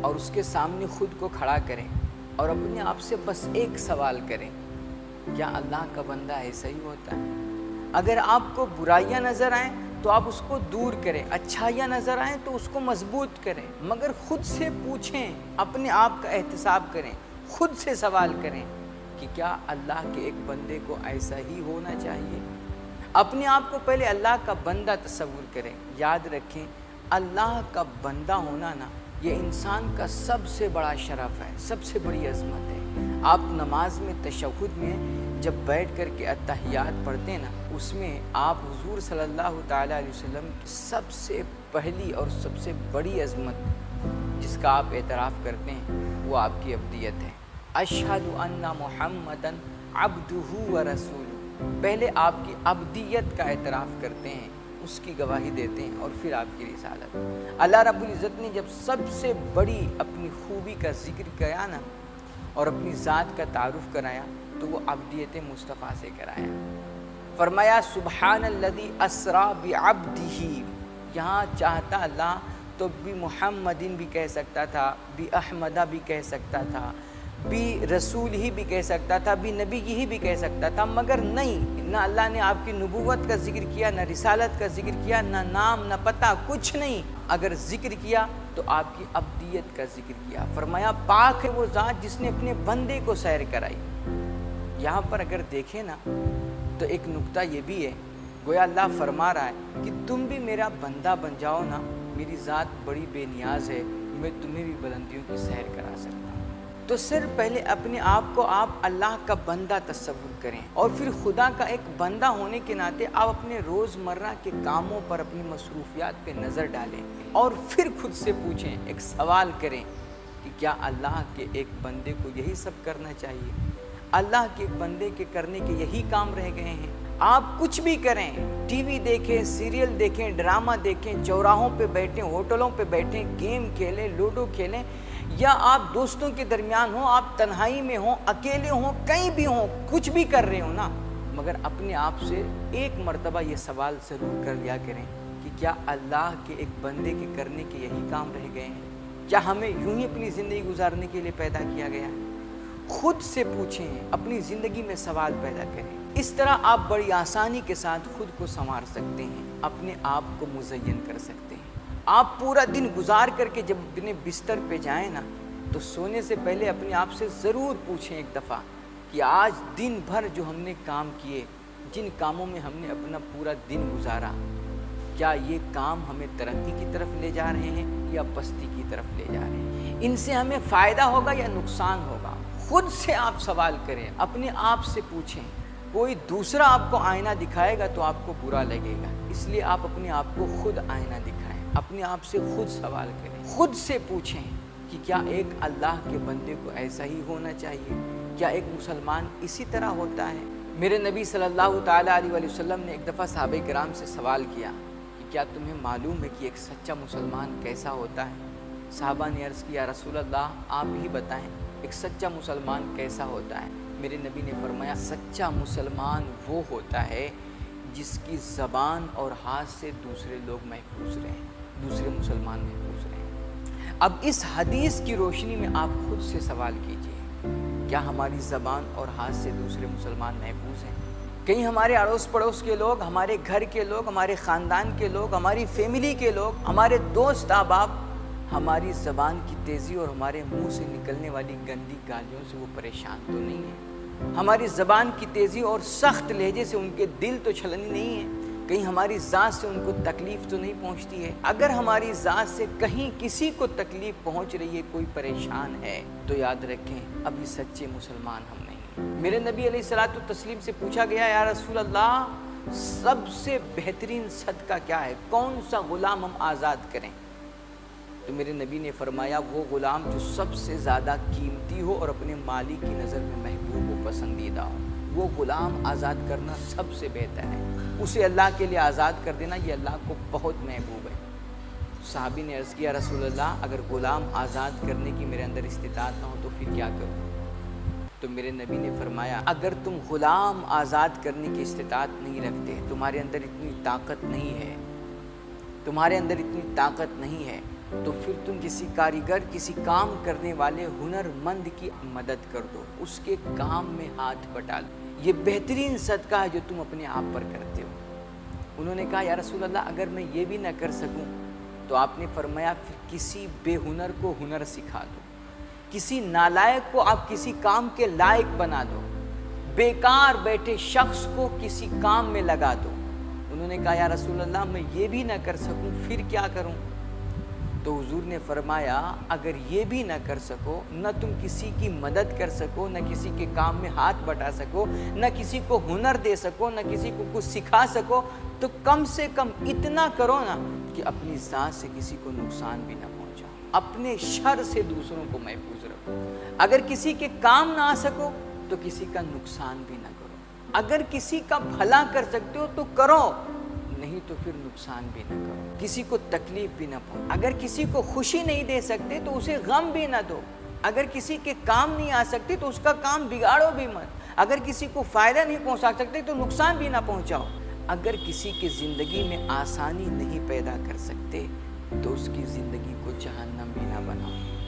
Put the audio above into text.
اور اس کے سامنے خود کو کھڑا کریں اور اپنے آپ سے بس ایک سوال کریں، کیا اللہ کا بندہ ایسا ہی ہوتا ہے؟ اگر آپ کو برائیاں نظر آئیں تو آپ اس کو دور کریں، اچھائیاں نظر آئیں تو اس کو مضبوط کریں، مگر خود سے پوچھیں، اپنے آپ کا احتساب کریں، خود سے سوال کریں کہ کیا اللہ کے ایک بندے کو ایسا ہی ہونا چاہیے؟ اپنے آپ کو پہلے اللہ کا بندہ تصور کریں۔ یاد رکھیں، اللہ کا بندہ ہونا نا، یہ انسان کا سب سے بڑا شرف ہے، سب سے بڑی عظمت ہے۔ آپ نماز میں تشہد میں جب بیٹھ کر کے اتحیات پڑھتے ہیں نا، اس میں آپ حضور صلی اللہ تعالیٰ علیہ وسلم کی سب سے پہلی اور سب سے بڑی عظمت جس کا آپ اعتراف کرتے ہیں وہ آپ کی عبدیت ہے۔ اشہد ان محمدً عبدہ ورسولہ، پہلے آپ کی عبدیت کا اعتراف کرتے ہیں، اس کی گواہی دیتے ہیں، اور پھر آپ کی رسالت۔ اللہ رب العزت نے جب سب سے بڑی اپنی خوبی کا ذکر کیا نا اور اپنی ذات کا تعارف کرایا تو وہ عبدیت مصطفیٰ سے کرایا۔ فرمایا سبحان الذی اسریٰ بعبدہ، یہاں چاہتا اللہ تو بھی محمدین بھی کہہ سکتا تھا، بھی احمدہ بھی کہہ سکتا تھا، بھی رسول ہی بھی کہہ سکتا تھا، بھی نبی ہی بھی کہہ سکتا تھا، مگر نہیں، نہ اللہ نے آپ کی نبوت کا ذکر کیا، نہ رسالت کا ذکر کیا، نہ نام نہ پتہ، کچھ نہیں۔ اگر ذکر کیا تو آپ کی عبدیت کا ذکر کیا۔ فرمایا پاک ہے وہ ذات جس نے اپنے بندے کو سیر کرائی۔ یہاں پر اگر دیکھیں نا تو ایک نکتہ یہ بھی ہے، گویا اللہ فرما رہا ہے کہ تم بھی میرا بندہ بن جاؤ نا، میری ذات بڑی بے نیاز ہے، میں تمہیں بھی بلندیوں کی سیر کرا سکتا ہوں۔ تو صرف پہلے اپنے آپ کو آپ اللہ کا بندہ تصور کریں، اور پھر خدا کا ایک بندہ ہونے کے ناطے آپ اپنے روزمرہ کے کاموں پر، اپنی مصروفیات پہ نظر ڈالیں، اور پھر خود سے پوچھیں، ایک سوال کریں کہ کیا اللہ کے ایک بندے کو یہی سب کرنا چاہیے؟ اللہ کے ایک بندے کے کرنے کے یہی کام رہ گئے ہیں؟ آپ کچھ بھی کریں، ٹی وی دیکھیں، سیریل دیکھیں، ڈرامہ دیکھیں، چوراہوں پہ بیٹھیں، ہوٹلوں پہ بیٹھیں، گیم کھیلیں، لوڈو کھیلیں، یا آپ دوستوں کے درمیان ہوں، آپ تنہائی میں ہوں، اکیلے ہوں، کہیں بھی ہوں، کچھ بھی کر رہے ہوں نا، مگر اپنے آپ سے ایک مرتبہ یہ سوال ضرور کر لیا کریں کہ کیا اللہ کے ایک بندے کے کرنے کے یہی کام رہ گئے ہیں؟ کیا ہمیں یوں ہی اپنی زندگی گزارنے کے لیے پیدا کیا گیا ہے؟ خود سے پوچھیں، اپنی زندگی میں سوال پیدا کریں۔ اس طرح آپ بڑی آسانی کے ساتھ خود کو سنوار سکتے ہیں، اپنے آپ کو مزین کر سکتے ہیں۔ آپ پورا دن گزار کر کے جب اپنے بستر پہ جائیں نا تو سونے سے پہلے اپنے آپ سے ضرور پوچھیں ایک دفعہ کہ آج دن بھر جو ہم نے کام کیے، جن کاموں میں ہم نے اپنا پورا دن گزارا، کیا یہ کام ہمیں ترقی کی طرف لے جا رہے ہیں یا پستی کی طرف لے جا رہے ہیں؟ ان سے ہمیں فائدہ ہوگا یا نقصان ہوگا؟ خود سے آپ سوال کریں، اپنے آپ سے پوچھیں۔ کوئی دوسرا آپ کو آئینہ دکھائے گا تو آپ کو برا لگے گا، اس لیے آپ اپنے آپ کو خود آئینہ دکھائیں، اپنے آپ سے خود سوال کریں، خود سے پوچھیں کہ کیا ایک اللہ کے بندے کو ایسا ہی ہونا چاہیے؟ کیا ایک مسلمان اسی طرح ہوتا ہے؟ میرے نبی صلی اللہ تعالیٰ علیہ وآلہ وسلم نے ایک دفعہ صحابہ کرام سے سوال کیا کہ کیا تمہیں معلوم ہے کہ ایک سچا مسلمان کیسا ہوتا ہے؟ صحابہ نے عرض کیا رسول اللہ آپ ہی بتائیں، ایک سچا مسلمان کیسا ہوتا ہے؟ میرے نبی نے فرمایا سچا مسلمان وہ ہوتا ہے جس کی زبان اور ہاتھ سے دوسرے لوگ محفوظ رہیں، دوسرے مسلمان محفوظ رہیں۔ اب اس حدیث کی روشنی میں آپ خود سے سوال کیجئے، کیا ہماری زبان اور ہاتھ سے دوسرے مسلمان محفوظ ہیں؟ کہیں ہمارے اڑوس پڑوس کے لوگ، ہمارے گھر کے لوگ، ہمارے خاندان کے لوگ، ہماری فیملی کے لوگ، ہمارے دوست احباب ہماری زبان کی تیزی اور ہمارے منہ سے نکلنے والی گندی گالیوں سے وہ پریشان تو نہیں ہیں؟ ہماری زبان کی تیزی اور سخت لہجے سے ان کے دل تو چھلنی نہیں ہے؟ کہیں ہماری ذات سے ان کو تکلیف تو نہیں پہنچتی ہے؟ اگر ہماری ذات سے کہیں کسی کو تکلیف پہنچ رہی ہے، کوئی پریشان ہے، تو یاد رکھیں ابھی سچے مسلمان ہم نہیں ہیں۔ میرے نبی علیہ الصلوۃ والتسلیم سے پوچھا گیا یا رسول اللہ سب سے بہترین صدقہ کیا ہے؟ کون سا غلام ہم آزاد کریں؟ تو میرے نبی نے فرمایا وہ غلام جو سب سے زیادہ قیمتی ہو اور اپنے مالک کی نظر میں محبوب و پسندیدہ ہو، وہ غلام آزاد کرنا سب سے بہتر ہے۔ اسے اللہ کے لیے آزاد کر دینا یہ اللہ کو بہت محبوب ہے۔ صحابی نے عرض کیا رسول اللہ اگر غلام آزاد کرنے کی میرے اندر استطاعت نہ ہو تو پھر کیا کروں؟ تو میرے نبی نے فرمایا اگر تم غلام آزاد کرنے کی استطاعت نہیں رکھتے، تمہارے اندر اتنی طاقت نہیں ہے، تمہارے اندر اتنی طاقت نہیں ہے، تو پھر تم کسی کاریگر، کسی کام کرنے والے ہنر مند کی مدد کر دو، اس کے کام میں ہاتھ بٹا لو، یہ بہترین صدقہ ہے جو تم اپنے آپ پر کرتے ہو۔ انہوں نے کہا یا رسول اللہ اگر میں یہ بھی نہ کر سکوں، تو آپ نے فرمایا پھر کسی بے ہنر کو ہنر سکھا دو، کسی نالائق کو آپ کسی کام کے لائق بنا دو، بیکار بیٹھے شخص کو کسی کام میں لگا دو۔ انہوں نے کہا یا رسول اللہ میں یہ بھی نہ کر سکوں پھر کیا کروں؟ تو حضور نے فرمایا اگر یہ بھی نہ کر سکو، نہ تم کسی کی مدد کر سکو، نہ کسی کے کام میں ہاتھ بٹا سکو، نہ کسی کو ہنر دے سکو، نہ کسی کو کچھ سکھا سکو، تو کم سے کم اتنا کرو نا کہ اپنی ذات سے کسی کو نقصان بھی نہ پہنچاؤ، اپنے شر سے دوسروں کو محفوظ رکھو۔ اگر کسی کے کام نہ آ سکو تو کسی کا نقصان بھی نہ کرو، اگر کسی کا بھلا کر سکتے ہو تو کرو، نہیں تو پھر نقصان بھی نہ کرو، کسی کو تکلیف بھی نہ پہنچاؤ۔ اگر کسی کو خوشی نہیں دے سکتے تو اسے غم بھی نہ دو، اگر کسی کے کام نہیں آ سکتے تو اس کا کام بگاڑو بھی مت، اگر کسی کو فائدہ نہیں پہنچا سکتے تو نقصان بھی نہ پہنچاؤ، اگر کسی کی زندگی میں آسانی نہیں پیدا کر سکتے تو اس کی زندگی کو جہنم بھی نہ بناؤ۔